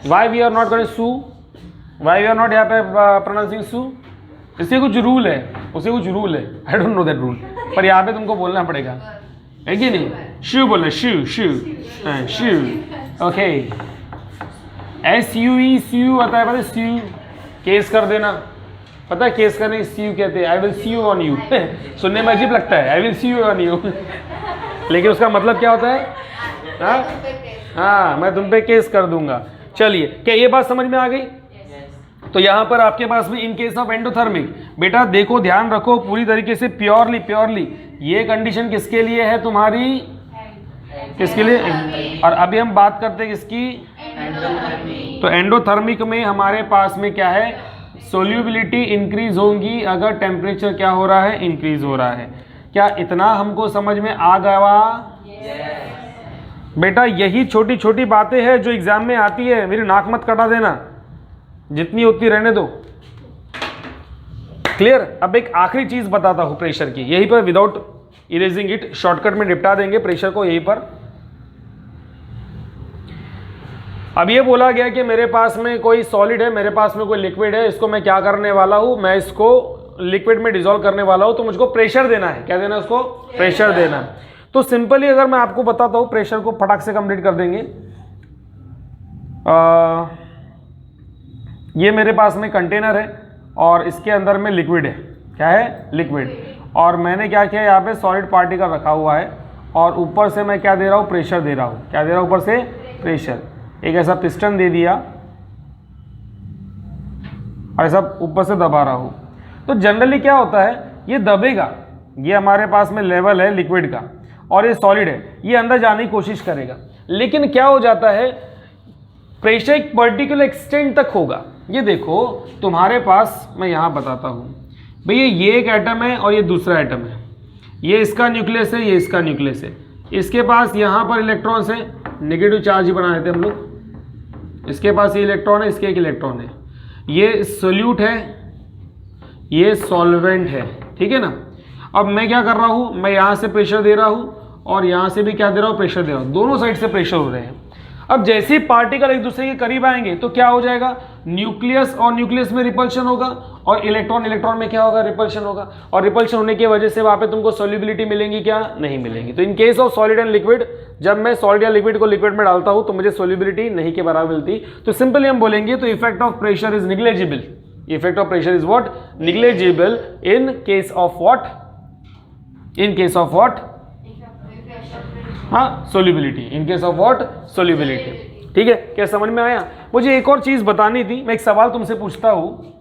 Why we are not going सू, वाई वी आर नॉट यहाँ पे प्रोनाउंसिंग सू, इससे कुछ रूल है, उससे कुछ रूल है, I don't know that rule, पर यहाँ पे तुमको बोलना पड़ेगा, है कि नहीं। शू बोलना, शू शू शू, ओके। SUE SU आता है, पता है, केस कर देना, पता है केस करने सी कहते हैं, I will see you on you. सुनने में अजीब लगता है, I will see you on you, लेकिन उसका मतलब क्या होता है, हाँ मैं तुम पे केस कर दूंगा। चलिए, क्या ये बात समझ में आ गई। तो यहाँ पर आपके पास में इन केस ऑफ एंडोथर्मिक, बेटा देखो ध्यान रखो पूरी तरीके से, प्योरली ये कंडीशन किसके लिए है तुम्हारी, किसके लिए। और अभी हम बात करते हैं किसकी, तो एंडोथर्मिक में हमारे पास में क्या है, सोल्यूबिलिटी इंक्रीज होगी अगर टेम्परेचर क्या हो रहा है, इंक्रीज हो रहा है। क्या इतना हमको समझ में आ गया। बेटा यही छोटी छोटी बातें हैं जो एग्जाम में आती है, मेरी नाक मत कटा देना, जितनी उतनी रहने दो, क्लियर। अब एक आखिरी चीज बताता हूं प्रेशर की, यहीं पर विदाउट इरेजिंग इट, शॉर्टकट में निपटा देंगे प्रेशर को यहीं पर। अब ये बोला गया कि मेरे पास में कोई सॉलिड है, मेरे पास में कोई लिक्विड है, इसको मैं क्या करने वाला हूं, मैं इसको लिक्विड में डिसॉल्व करने वाला हूं, तो मुझको प्रेशर देना है। क्या देना है उसको, प्रेशर देना है। तो सिंपली अगर मैं आपको बताता हूं, प्रेशर को फटाक से कंप्लीट कर देंगे। ये मेरे पास में कंटेनर है और इसके अंदर में लिक्विड है, क्या है, लिक्विड। और मैंने क्या किया, यहाँ पे सॉलिड पार्टिकल रखा हुआ है और ऊपर से मैं क्या दे रहा हूँ, प्रेशर दे रहा हूँ। क्या दे रहा हूँ, ऊपर से प्रेशर। एक ऐसा पिस्टन दे दिया और ऐसा ऊपर से दबा रहा हूँ। तो जनरली क्या होता है, ये दबेगा, ये हमारे पास में लेवल है लिक्विड का और ये सॉलिड है, ये अंदर जाने की कोशिश करेगा। लेकिन क्या हो जाता है, प्रेशर एक पर्टिकुलर एक्सटेंट तक होगा। ये देखो तुम्हारे पास, मैं यहाँ बताता हूँ भैया, ये एक एटम है और ये दूसरा एटम है, ये इसका न्यूक्लियस है, ये इसका न्यूक्लियस है। इसके पास यहाँ पर इलेक्ट्रॉन्स हैं, नेगेटिव चार्ज ही बना देते हम लोग। इसके पास ये इलेक्ट्रॉन है, इसके एक इलेक्ट्रॉन है। ये सोल्यूट है, ये सॉल्वेंट है, ठीक है ना। अब मैं क्या कर रहा हूँ, मैं यहाँ से प्रेशर दे रहा हूँ और यहाँ से भी क्या दे रहा हूँ, प्रेशर दे रहा हूँ, दोनों साइड से प्रेशर हो रहे हैं। अब जैसे ही पार्टिकल एक दूसरे के करीब आएंगे तो क्या हो जाएगा, न्यूक्लियस और न्यूक्लियस में रिपल्शन होगा और इलेक्ट्रॉन इलेक्ट्रॉन में क्या होगा, रिपल्शन होगा। और रिपल्शन होने की वजह से वहाँ पे तुमको सोल्युबिलिटी मिलेंगी, क्या नहीं मिलेंगी। तो इन case of solid and liquid, जब मैं सॉलिड या लिक्विड को लिक्विड में डालता हूँ तो मुझे सोल्युबिलिटी नहीं के बराबर मिलती। तो सिंपली हम बोलेंगे तो effect of pressure is negligible. Effect of pressure is what, negligible in case of what, in case of what, हाँ solubility, in case of what, solubility. ठीक है, क्या समझ में आया। मुझे एक और चीज बतानी थी, मैं एक सवाल तुमसे पूछता हूँ,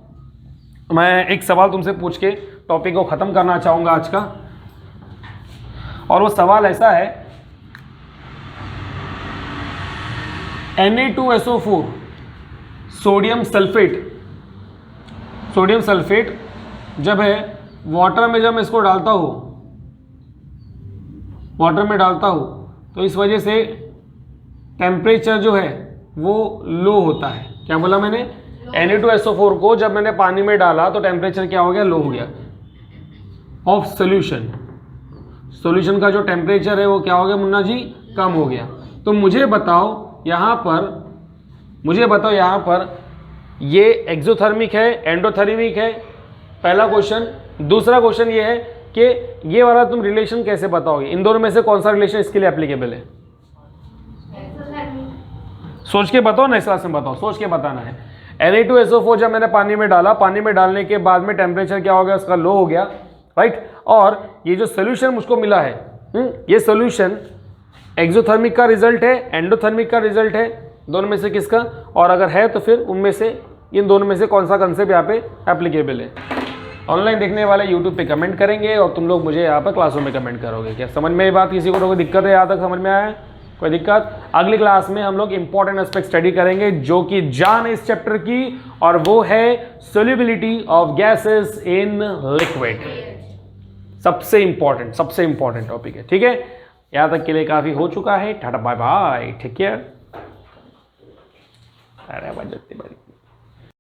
मैं एक सवाल तुमसे पूछ के टॉपिक को खत्म करना चाहूंगा आज का। और वो सवाल ऐसा है, Na2SO4 sodium sulphate, sodium sulphate जब है वाटर में, जब मैं इसको डालता हूँ, वाटर में डालता हूँ, तो इस वजह से टेम्परेचर जो है वो लो होता है। क्या बोला मैंने, Na2SO4 को जब मैंने पानी में डाला तो टेम्परेचर क्या हो गया, लो हो गया ऑफ सोल्यूशन। सॉल्यूशन का जो टेम्परेचर है वो क्या हो गया मुन्ना जी, कम हो गया। तो मुझे बताओ यहाँ पर ये एक्सोथर्मिक है एंडोथर्मिक है, पहला क्वेश्चन। दूसरा क्वेश्चन ये है कि ये वाला तुम रिलेशन कैसे बताओगे, इन दोनों में से कौन सा रिलेशन इसके लिए एप्लीकेबल है? सोच के बताओ ना, इस क्लास में बताओ, सोच के बताना है। Na2SO4 जब मैंने पानी में डाला, पानी में डालने के बाद में टेम्परेचर क्या हो गया उसका, लो हो गया, राइट। और ये जो सोल्यूशन मुझको मिला है, ये सोल्यूशन एक्सोथर्मिक का रिजल्ट है एंडोथर्मिक का रिजल्ट है, दोनों में से किसका? और अगर है तो फिर उनमें से, इन दोनों में से कौन सा कंसेप्ट यहाँ पे एप्लीकेबल है? ऑनलाइन देखने वाले यूट्यूब पे कमेंट करेंगे और तुम लोग मुझे यहाँ पर क्लासों में कमेंट करोगे। क्या समझ में ये बात, किसी को कोई दिक्कत है यहाँ तक समझ में आया है? कोई दिक्कत? अगली क्लास में हम लोग इंपॉर्टेंट एस्पेक्ट स्टडी करेंगे जो कि जान इस चैप्टर की, और वो है solubility of gases in liquid. सबसे इंपॉर्टेंट टॉपिक है, ठीक है। यहाँ तक के लिए काफी हो चुका है। Ta-ta bye bye, take care. अरे